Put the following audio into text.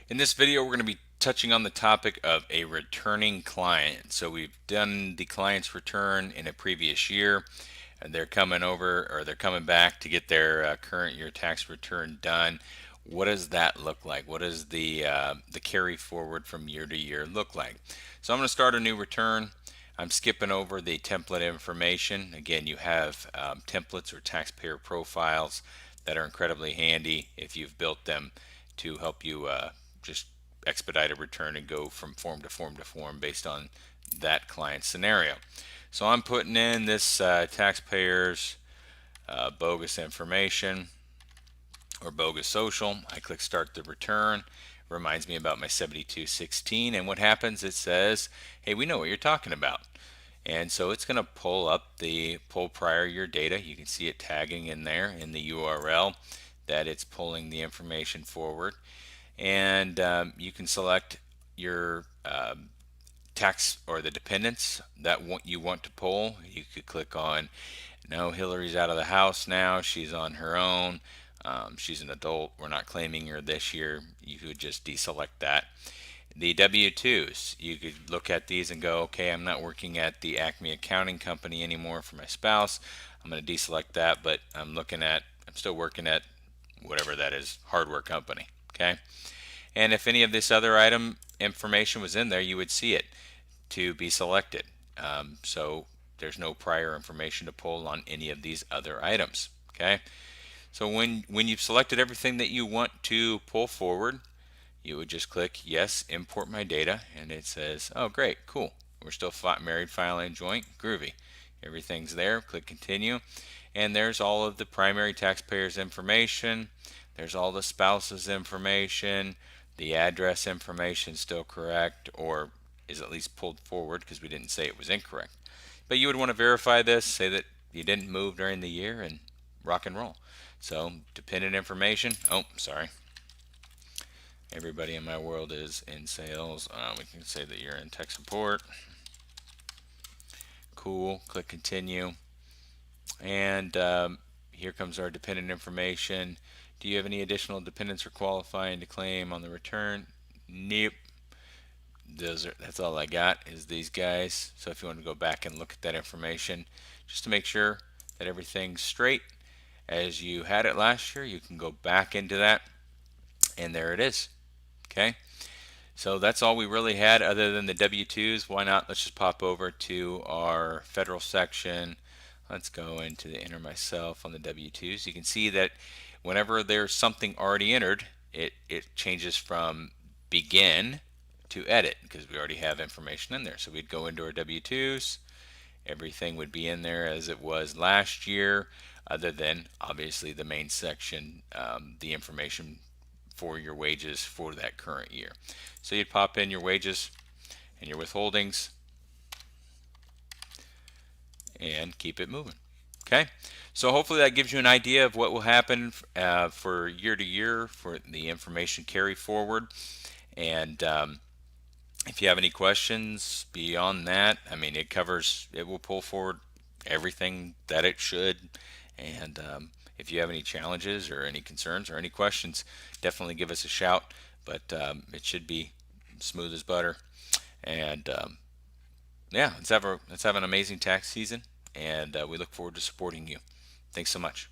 In this video, we're going to be touching on the topic of a returning client. So we've done the client's return in a previous year, and they're coming over or they're coming back to get their current year tax return done. What does that look like? What does the carry forward from year to year look like? So I'm going to start a new return. I'm skipping over the template information. Again, you have templates or taxpayer profiles that are incredibly handy if you've built them to help you just expedite a return and go from form to form to form based on that client scenario. So I'm putting in this taxpayer's bogus information or bogus social. I click start the return. Reminds me about my 7216, and what happens, it says, hey, we know what you're talking about. And so it's going to pull prior year data. You can see it tagging in there in the URL that it's pulling the information forward. And you can select your tax or the dependents that you want to pull. You could click on, no, Hillary's out of the house now, she's on her own, she's an adult, we're not claiming her this year. You could just deselect that. The W-2s, you could look at these and go, okay, I'm not working at the Acme Accounting Company anymore for my spouse. I'm going to deselect that, but I'm still working at whatever that is, hardware company. Okay. And if any of this other item information was in there, you would see it to be selected. So there's no prior information to pull on any of these other items. Okay. So when you've selected everything that you want to pull forward, you would just click yes, import my data, and it says, oh great, cool, we're still married, filing joint, groovy, everything's there. Click continue, and there's all of the primary taxpayers information, there's all the spouse's information, the address information still correct, or is at least pulled forward because we didn't say it was incorrect. But you would want to verify this, say that you didn't move during the year, and rock and roll. So dependent information, oh sorry, everybody in my world is in sales. We can say that you're in tech support. Cool. Click continue. And here comes our dependent information. Do you have any additional dependents or qualifying to claim on the return? Nope. That's all I got is these guys. So if you want to go back and look at that information just to make sure that everything's straight as you had it last year, you can go back into that, and there it is. Okay, so that's all we really had other than the W-2s. Why not? Let's just pop over to our federal section. Let's go into the enter myself on the W-2s. You can see that whenever there's something already entered, it changes from begin to edit because we already have information in there. So we'd go into our W-2s. Everything would be in there as it was last year, other than obviously the main section, the information for your wages for that current year. So you'd pop in your wages and your withholdings and keep it moving. Okay, so hopefully that gives you an idea of what will happen for year to year for the information carry forward. And if you have any questions beyond that, I mean, it will pull forward everything that it should. And if you have any challenges or any concerns or any questions, definitely give us a shout. But it should be smooth as butter. And yeah, let's have an amazing tax season. And we look forward to supporting you. Thanks so much.